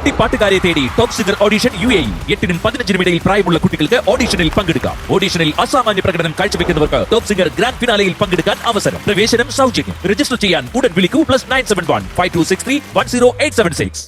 കുട്ടിപ്പാട്ടുകാരെ തേടി top singer audition UAE 8-നും 15-നും ഇടയിൽ പ്രായമുള്ള കുട്ടികൾക്ക് ഓഡിഷനിൽ പങ്കെടുക്കാം. ഓഡിഷനിൽ അസാമാന്യ പ്രകടനം കാഴ്ചവെക്കുന്നവർക്ക് ടോപ്പ് സിംഗർ ഗ്രാൻഡ് ഫിനാലയിൽ പങ്കെടുക്കാൻ അവസരം. പ്രവേശനം സൗജന്യം. രജിസ്റ്റർ ചെയ്യാൻ ഉടൻ വിളിക്കൂ +971 5263 10876.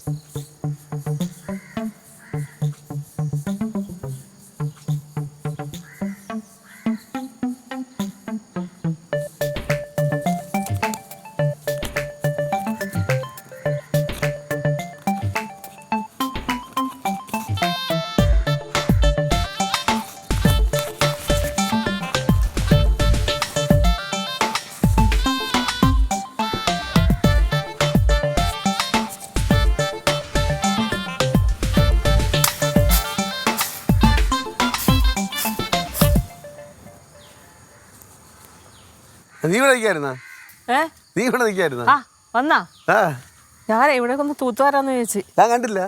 ഞാൻ ഇവിടെ ഒന്ന് തൂത്തുവരാന്ന് ചോദിച്ചു. ഞാൻ കണ്ടില്ല.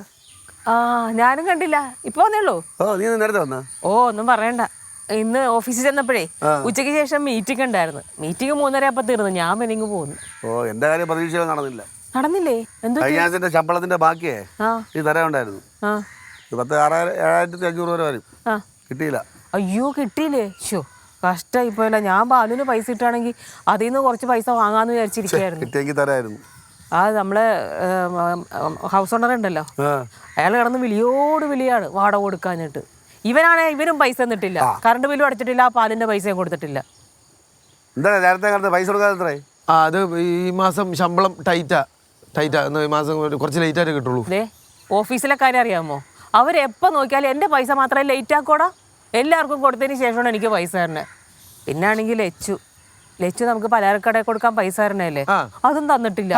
ഞാനും കണ്ടില്ല, ഇപ്പൊ വന്നേള്ളൂ. നേരത്തെ വന്നാ? ഒന്നും പറയണ്ട. ഇന്ന് ഓഫീസിൽ ചെന്നപ്പോഴേ ഉച്ചയ്ക്ക് ശേഷം മീറ്റിംഗ് ഉണ്ടായിരുന്നു. മീറ്റിംഗ് 3:30 തീർന്നു. ഞാൻ പെണ്ണിങ് പോന്നു. എന്റെ കാര്യം പ്രതീക്ഷ നടന്നില്ല. നടന്നില്ലേ? കഴിഞ്ഞ ശമ്പളത്തിന്റെ ബാക്കിയേ ഈ തരാനുണ്ടായിരുന്നു. 7,500 വരെ വരും. കിട്ടിയില്ല. അയ്യോ, കിട്ടിയില്ലേ? ഷോ, കഷ്ടായി പോയല്ല. ഞാൻ ബാലുവിന് പൈസ ഇട്ടാണെങ്കിൽ അതിൽ നിന്ന് കുറച്ച് പൈസ വാങ്ങാന്ന് വിചാരിച്ചിരിക്കുകയായിരുന്നു. നമ്മളെ ഹൗസ് ഓണർ ഉണ്ടല്ലോ, അയാൾ കിടന്ന് വിളിയോട് വിളിയാണ് വാടക കൊടുക്കാഞ്ഞിട്ട്. ഇവനും പൈസ തന്നിട്ടില്ല, കറണ്ട് ബില്ലും അടച്ചിട്ടില്ല, പാലിന്റെ പൈസയും കൊടുത്തിട്ടില്ല. അത് ഈ മാസം ശമ്പളം ടൈറ്റാ. ഈ മാസം കുറച്ച് ലേറ്റ് ആയിട്ട് കിട്ടുള്ളൂ. ഓഫീസിലെ കാര്യം അറിയാമോ? അവരെപ്പോ നോക്കിയാലും എന്റെ പൈസ മാത്രമേ ലേറ്റ് ആക്കോടാ. എല്ലാവർക്കും കൊടുത്തതിന് ശേഷമാണ് എനിക്ക് പൈസ തരണേ. പിന്നാണെങ്കിൽ ലച്ചു നമുക്ക് പലചരക്കടയിൽ കൊടുക്കാൻ പൈസ തരണല്ലേ, അതും തന്നിട്ടില്ല.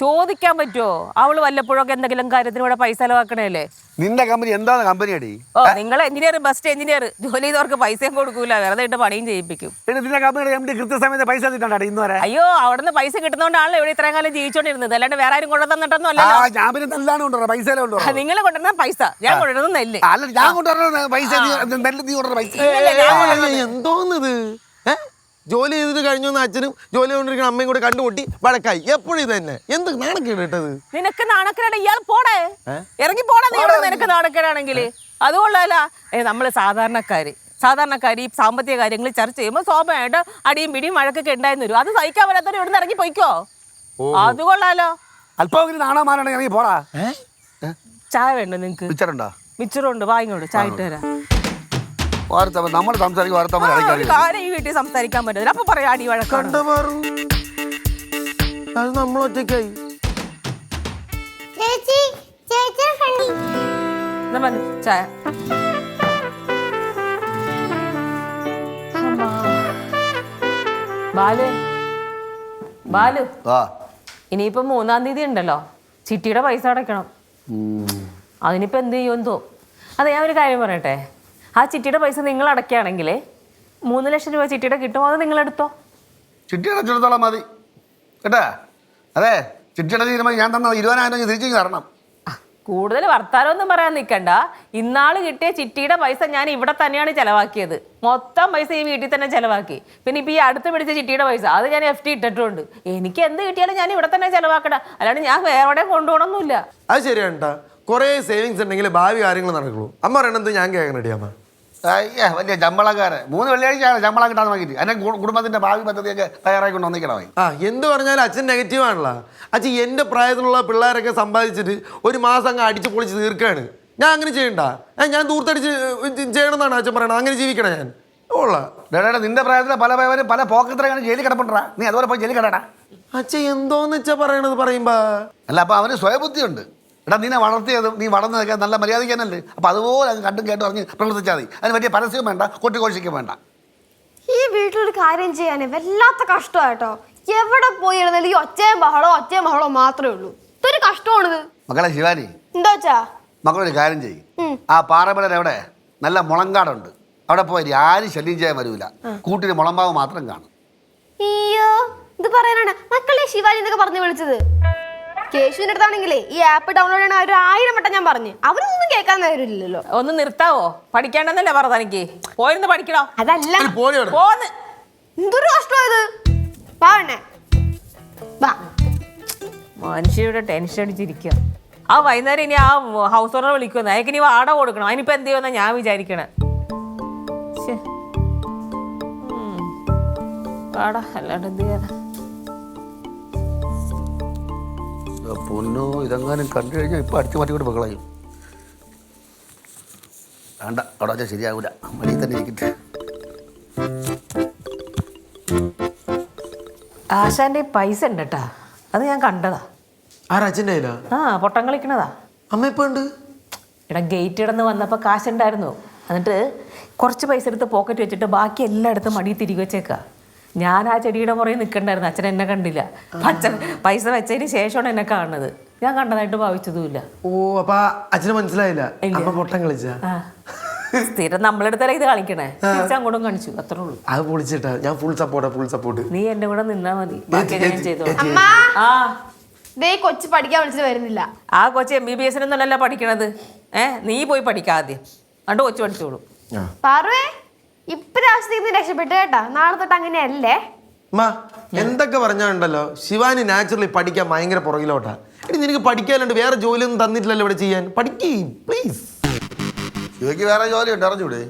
ചോദിക്കാൻ പറ്റുമോ? അവള് വല്ലപ്പോഴൊക്കെ എന്തെങ്കിലും കാര്യത്തിന് ഇവിടെ പൈസ ചെലവാക്കണല്ലേ. നിന്റെ കമ്പനി എന്താണ് കമ്പനി അടി? നിങ്ങൾ എഞ്ചിനീയർ, ബെസ്റ്റ് എഞ്ചിനീയർ. ജോലി ചെയ്തവർക്ക് പൈസയും കൊടുക്കൂല, വെറുതെ ഇട്ട് പണിയും ചെയ്യിപ്പിക്കും. അയ്യോ, അവിടുന്ന് പൈസ കിട്ടുന്നോണ്ടാണല്ലോ ഇവിടെ ഇത്രയും കാലം ജീവിച്ചോണ്ടിരുന്നത്. അല്ലാണ്ട് വേറെ ആരും കൊണ്ടു തന്നിട്ടൊന്നും അല്ല. നിങ്ങൾ കൊണ്ടുവരുന്ന പൈസ, ഞാൻ കൊണ്ടുവരുന്ന നെല്ല്. എന്തോന്നത്? ജോലി ചെയ്തിട്ട് കഴിഞ്ഞു അച്ഛനും ജോലി കൊണ്ടിരിക്കുന്ന അമ്മയും കൂടെ കണ്ടുമുട്ടി വഴക്കായി. എപ്പോഴും ഇത് തന്നെ. എന്ത് നാണക്കേട് ഇട്ടത്? നിനക്ക് നാണക്കേടാണ്. ഇയാൾ പോടേ, ഇറങ്ങി പോടാ. നിനക്ക് നാണക്കേടാണെങ്കിൽ അതുകൊള്ളല്ല. നമ്മള് സാധാരണക്കാര് ഈ സാമ്പത്തിക കാര്യങ്ങൾ ചർച്ച ചെയ്യുമ്പോൾ സ്വാഭാവികമായിട്ട് അടിയും പിടിയും വഴക്കൊക്കെ ഉണ്ടായിരുന്നു വരും. അത് സഹിക്കാൻ പറ്റാത്തവർ ഇവിടുന്ന് ഇറങ്ങി പോയിക്കോ. അത് കൊള്ളാലോ. ചായ വേണ്ട നിങ്ങക്ക്? മിച്ചറുണ്ട്, വാങ്ങിക്കോണ്ട് ചായ ഇട്ട് തരാം. ഈ വീട്ടിൽ സംസാരിക്കാൻ പറ്റില്ല. അപ്പൊ പറയാ അടി വഴക്കാണ്. അത് നമ്മൾ ഒറ്റയ്ക്കായി. ചായ ബാലു, ഇനിയിപ്പോ 3-ാം തീയതി ഉണ്ടല്ലോ, ചിട്ടിയുടെ പൈസ അടയ്ക്കണം. അതിനിപ്പോ എന്ത് ചെയ്യുമെന്നോ. അതെ, ഞാൻ ഒരു കാര്യം പറയട്ടെ. ആ ചിട്ടിയുടെ പൈസ നിങ്ങൾ അടയ്ക്കുകയാണെങ്കിൽ 3 ലക്ഷം രൂപ ചിട്ടിയുടെ കിട്ടുമോ? അത് നിങ്ങളെടുത്തോ. ചിട്ടി അടച്ചെടുത്തോളാം മതി കേട്ടാ. അതെ, ചിട്ടിയുടെ തീരുമാനം ഞാൻ തന്ന 20,000 തിരിച്ചു തരണം. കൂടുതൽ വർത്താനമൊന്നും പറയാൻ നിൽക്കണ്ട. ഇന്നാള് കിട്ടിയ ചിട്ടിയുടെ പൈസ ഞാൻ ഇവിടെ തന്നെയാണ് ചെലവാക്കിയത്. മൊത്തം പൈസ ഈ വീട്ടിൽ തന്നെ ചെലവാക്കി. പിന്നെ ഇപ്പൊ ഈ അടുത്ത് പിടിച്ച ചിട്ടിയുടെ പൈസ അത് ഞാൻ FD ഇട്ടിട്ടുണ്ട്. എനിക്ക് എന്ത് കിട്ടിയാലും ഞാൻ ഇവിടെ തന്നെ ചെലവാക്കണ്ട, അല്ലാണ്ട് ഞാൻ വേറെ കൊണ്ടുപോകണമെന്നില്ല. അത് ശരിയാണ്. കുറെ സേവിങ്സ് ഉണ്ടെങ്കിൽ ഭാവി കാര്യങ്ങൾ നടക്കുള്ളൂ. അമ്മ പറയണത് ഞാൻ കേൾക്കാൻ റെഡിയാമ്മ. വലിയ ശമ്പളക്കാരൻ 3 വെള്ളിയാഴ്ചയാണ് ശമ്പളം കിട്ടാൻ നോക്കിയിട്ട് അതിനെ കുടുംബത്തിന്റെ ഭാവി പദ്ധതിയൊക്കെ തയ്യാറായിക്കൊണ്ട് വന്നിക്കണോ? എന്ത് പറഞ്ഞാലും അച്ഛൻ നെഗറ്റീവ് ആണല്ലോ. അച്ഛൻ എൻ്റെ പ്രായത്തിലുള്ള പിള്ളേരൊക്കെ സമ്പാദിച്ചിട്ട് ഒരു മാസം അങ്ങ് അടിച്ച് പൊളിച്ച് തീർക്കാണ്. ഞാൻ അങ്ങനെ ചെയ്യണ്ട. ഞാൻ ദൂർത്തടിച്ച് ചെയ്യണമെന്നാണ് അച്ഛൻ പറയണത്. അങ്ങനെ ജീവിക്കണം ഞാൻ. നിന്റെ പ്രായത്തിലെ പല പേരും പല പോക്കത്തിലാണ് ജയിലിൽ കിടപ്പണ്ടാ. നീ അതുപോലെ പോയി ജയിലിൽ കിടടാ. അച്ഛൻ എന്തോന്ന് വെച്ചാ പറയണത് പറയുമ്പോ? അല്ല, അപ്പൊ അവന് സ്വയബുദ്ധിയുണ്ട്. എടാ, നിന്നെ വളർത്തിയതും നീ വളർന്നു നിൽക്കാൻ നല്ല മര്യാദയ്ക്കാനല്ലേ. അപ്പം അതുപോലെ അത് കണ്ടും കേട്ട് പറഞ്ഞ് പ്രവർത്തിച്ചാൽ മതി. അതിന് വലിയ പരസ്യവും വേണ്ട, കൊട്ടിഘോഷിക്കും വേണ്ട. ഈ വീട്ടിലൊരു കാര്യം ചെയ്യാനേ വല്ലാത്ത കഷ്ടമായിട്ടോ. എവിടെ പോയി ഇരുന്നാലും ഈ ഒച്ചയും ബഹളവും മാത്രമേ ഉള്ളൂ. ഇതൊരു കഷ്ടമാണിത്. മക്കളെ ശിവാനി, എന്താ വെച്ചാ മക്കളൊരു കാര്യം ചെയ്യും. ആ പാറമടയിൽ എവിടെ നല്ല മുളങ്കാടുണ്ട്, അവിടെ പോയി ആരും ശല്യം ചെയ്യാൻ വരൂല. കൂട്ടിന് മുളമ്പാവ് മാത്രം കാണും. അയ്യോ, ഇത് പറയാനാണ് മക്കളെ ശിവാനി എന്നൊക്കെ പറഞ്ഞു വിളിച്ചത്. കേശുവിന്റെ അടുത്താണെങ്കിലേ ഈ ആപ്പ് ഡൗൺലോഡ് ചെയ്യണ 1000 വട്ടം ഞാൻ പറഞ്ഞു. അവരൊന്നും കേൾക്കാൻ നേരമില്ലല്ലോ. ഒന്ന് നിർത്താവോ? പഠിക്കാണ്ടെന്നല്ലേ പറഞ്ഞ എനിക്ക്. പോയിരുന്ന് പഠിക്കണോ? അതല്ല, എന്തൊരു കഷ്ടമായത്. മനുഷ്യരുടെ ടെൻഷൻ അടിച്ചിരിക്കുക. ആ വൈകുന്നേരം ഇനി ആ ഹൗസ് ഓണർ വിളിക്കുന്നു, അയക്ക് ഇനി വാടക കൊടുക്കണം. അതിനിപ്പോ എന്ത് ചെയ്യുമെന്നാ ഞാൻ വിചാരിക്കണേ. വാടാ, അല്ലാണ്ട് എന്ത് ചെയ്യാനാ. പൊന്നോ, ഇതെങ്ങാനും കണ്ടു കഴിഞ്ഞാൽ ഇപ്പൊ അടിച്ചു മാറ്റി കൊണ്ട് കളയും. വേണ്ട, അവിടെ വെച്ചാൽ ശരിയാവില്ല. മടിയിൽ തന്നെ ഇരിക്കട്ടെ. ആശാന്റെ പൈസ ഉണ്ട് കേട്ടാ, അത് ഞാൻ കണ്ടതാ. ആരാ അച്ഛൻ്റെ കയ്യിലാ? ആ, പൊട്ടം കളിക്കണതാ. അമ്മ ഇപ്പൊ ഉണ്ട്? എടാ, ഗേറ്റ് ഇടന്ന് വന്നപ്പോൾ കാശുണ്ടായിരുന്നു. എന്നിട്ട് കുറച്ച് പൈസ എടുത്ത് പോക്കറ്റ് വെച്ചിട്ട് ബാക്കി എല്ലായിടത്തും മടിയിൽ തിരികെ വെച്ചേക്കാ. ഞാൻ ആ ചെടിയുടെ പുറകെ നിൽക്കണ്ടായിരുന്നു. അച്ഛൻ എന്നെ കണ്ടില്ല. അച്ഛൻ പൈസ വെച്ചതിന് ശേഷമാണ് എന്നെ കാണുന്നത്. ഞാൻ കണ്ടതായിട്ട് ഭാവിച്ചതുമില്ല. ഓ, അപ്പൊ അച്ഛന് മനസ്സിലായില്ല അമ്മ പൊട്ടം കളിച്ച? സ്ഥിരം നമ്മളെടുത്തല്ല ഇത് കളിക്കണേ. തിരിച്ചങ്ങോട്ടും കാണിച്ചു, അത്രേ ഉള്ളൂ. അത് പൊളിച്ചിട്ടാ. ഞാൻ ഫുൾ സപ്പോർട്ട്. നീ എന്റെ കൂടെ നിന്നാ മതി, ബാക്കി ഞാൻ ചെയ്തോളാം. അമ്മ, ആ, ദേ കൊച്ചു പഠിക്കാൻ വിളിച്ചിട്ട് വരുന്നില്ല. ആ കൊച്ചു MBBS ഒന്നല്ല പഠിക്കണത്. നീ പോയി പഠിക്കാദ്യം, അണ്ട് കൊച്ചു പഠിച്ചോളൂ. പാറുവേ, ഇപ്രാവശ്യത്തേക്ക് നീ രക്ഷപ്പെട്ടു കേട്ടാ. നാളെ തൊട്ട് അങ്ങനെയല്ലേ. എന്തൊക്കെ പറഞ്ഞാണ്ടല്ലോ, ശിവാനി നാച്ചുറലി പഠിക്കാൻ ഭയങ്കര പുറകിലോട്ടാ. എടി, നിനക്ക് പഠിക്കാനുണ്ട്, വേറെ ജോലിയൊന്നും തന്നിട്ടില്ലല്ലോ ഇവിടെ ചെയ്യാൻ. പഠിക്കേ പ്ലീസ്. ശിവയ്ക്ക് വേറെ ജോലിയുണ്ട്, അറിഞ്ഞൂടെ?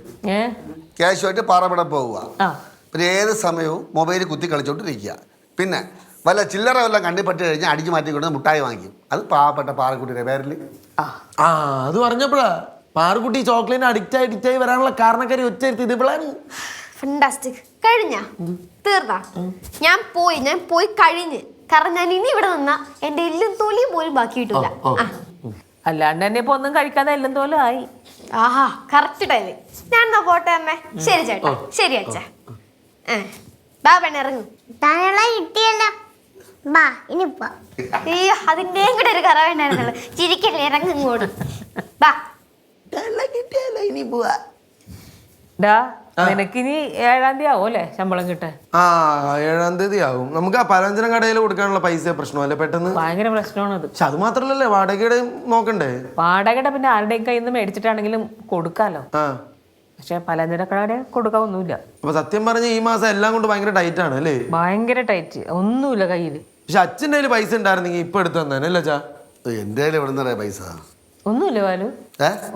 ക്യാഷുമായിട്ട് പാറപ്പെടാൻ പോവുക. പിന്നെ ഏത് സമയവും മൊബൈലിൽ കുത്തി കളിച്ചോണ്ടിരിക്കുക. പിന്നെ വല്ല ചില്ലറ വല്ല കണ്ടിപ്പെട്ട് കഴിഞ്ഞാൽ അടിച്ചു മാറ്റിക്കൊണ്ട് മുട്ടായി വാങ്ങിക്കും. അത് പാവപ്പെട്ട പാറക്കുട്ടിയുടെ പേരിൽ. അത് പറഞ്ഞപ്പോഴാ പാറക്കുട്ടി ചോക്ലേറ്റ് അഡിക്റ്റായി വരാനുള്ള കാരണക്കാരി ഒറ്റ ഇതിപ്പോഴാണ്. ഫണ്ടാസ്റ്റിക്. കഴിഞ്ഞ തീർന്നാ? ഞാൻ പോയി കഴിഞ്ഞ്. കാരണം ഞാൻ ഇനി ഇവിടെ നിന്നാ എന്റെ എല്ലും തൊലിയും പോലും ബാക്കി കിട്ടൂല. അല്ലാണ്ട് തന്നെ ഇപ്പൊ ഒന്നും കഴിക്കാതെ എല്ലാം തോലും ആയി. ആഹാ, കറക്റ്റ് ടൈം. ഞാൻ എന്നാ പോട്ടെ അമ്മേ. ശരി ചേട്ടാ. ശരി അച്ഛാ. ബാ പെണ്ണ, ഇറങ്ങും. അതിന്റെയും കൂടെ ഒരു കറ വേണ്ടായിരുന്നല്ലോ. ചിരിക്കല്ലേ, ഇറങ്ങും ഇങ്ങോട്ട്. ബാ. ഇനി പോവാ. നിനക്കിനി 7-ാം തീയതി ആവും അല്ലേ ശമ്പളം കിട്ടാൻ? 7-ാം തീയതി ആവും. നമുക്ക് ആ പലചരക്ക് കടയിൽ കൊടുക്കാനുള്ള പൈസ പ്രശ്നമല്ലേ പെട്ടെന്ന്? ഭയങ്കര പ്രശ്നമാണത്. പക്ഷെ അത് മാത്രല്ലേ, വാടകയുടെ നോക്കണ്ടേ? വാടകയുടെ പിന്നെ ആരുടെയും കയ്യിൽ നിന്ന് മേടിച്ചിട്ടാണെങ്കിലും കൊടുക്കാലോ. പക്ഷെ പലചരക്കട കൊടുക്കാൻ ഒന്നുമില്ല. അപ്പൊ സത്യം പറഞ്ഞ ഈ മാസം എല്ലാം കൊണ്ട് ഭയങ്കര ടൈറ്റ് ആണ് അല്ലേ? ഭയങ്കര ടൈറ്റ്, ഒന്നുമില്ല കയ്യില്. പക്ഷെ അച്ഛൻ്റെ കയ്യിൽ പൈസ ഉണ്ടായിരുന്നെങ്കിൽ ഇപ്പൊ എടുത്തു തന്നെ അല്ലേ അച്ഛാ? എൻ്റെ കയ്യിൽ എവിടെ നിന്നറിയാം പൈസ? ഒന്നുമില്ല ബാലു,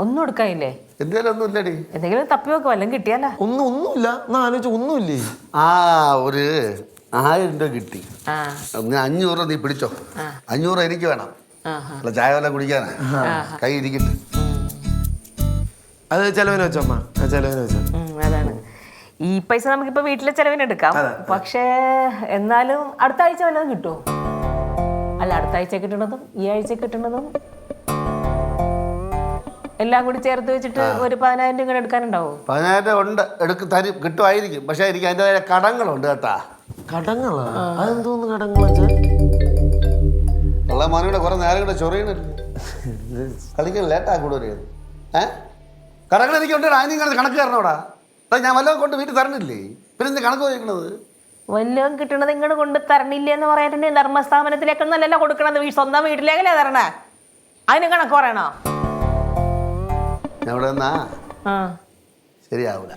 ഒന്നും എടുക്കാനില്ലേ? എൻ്റെ കയ്യിൽ ഒന്നും ഇല്ലടി. എന്തെങ്കിലും തപ്പി വെക്കോ, വല്ലതും കിട്ടിയാല? ഒന്നുമില്ല. എന്നാ ആലോചിച്ച് ഒന്നുമില്ലേ? ഒരു 1000 രൂപ കിട്ടി. 500 നീ പിടിച്ചോ. 500 എനിക്ക് വേണം. അല്ല, ചായ വല്ല കുടിക്കാനാ. കൈ ഇരിക്കട്ടെ. അത് ചെലവിന് വെച്ചോ അമ്മ, ചെലവിന് വെച്ചോ. അതാണ് ഈ പൈസ നമുക്കിപ്പോ വീട്ടിലെ ചെലവിന് എടുക്കാം. പക്ഷേ എന്നാലും അടുത്ത ആഴ്ച വല്ലതും കിട്ടുമോ? അല്ല, അടുത്ത ആഴ്ച കിട്ടണതും ഈ ആഴ്ച കിട്ടണതും എല്ലാം കൂടി ചേർത്ത് വെച്ചിട്ട് ഒരു 10,000 രൂപ എടുക്കാനുണ്ടാവോ? 10,000 ഉണ്ട്, തരും, കിട്ടുമായിരിക്കും. പക്ഷെ എനിക്ക് അതിൻ്റെതായ കടങ്ങളുണ്ട് കേട്ടാ. കടങ്ങളാ? അതെന്തോന്ന് കടങ്ങൾ? ഉള്ള മോനയുടെ കുറെ നേരം കൂടെ ചൊറിയണല്ലേ. കളിക്കാൻ ലേറ്റാ കൂടുതൽ. കടങ്ങൾ എനിക്കുണ്ട്. അതിന് കണക്ക് തരണോടാ. ഞാൻ വല്ലതും കൊണ്ട് വീട്ടിൽ തരണില്ലേ? പിന്നെ എന്ത് കണക്ക് ചോദിക്കണത്? വല്ലതും കിട്ടണത് ഇങ്ങോട്ട് കൊണ്ട് തരണില്ല എന്ന് പറയാൻ ധർമ്മസ്ഥാപനത്തിലേക്കൊന്നല്ലല്ലോ കൊടുക്കണത്, സ്വന്തം വീട്ടിലേക്കല്ലേ തരണേ. അതിന് കണക്ക് പറയണോ? എവിടെ നിന്നാ ശരിയാവൂല.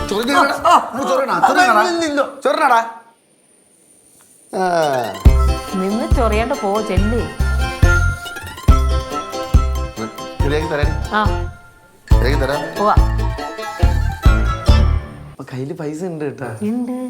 ചൊറിനാടാ. നിന്ന് ചൊറിയാണ്ട് പോ, ചെല്ല്. തരാം. പോവാ. കയ്യില് പൈസ ഉണ്ട് കേട്ടാ. ഉണ്ട്.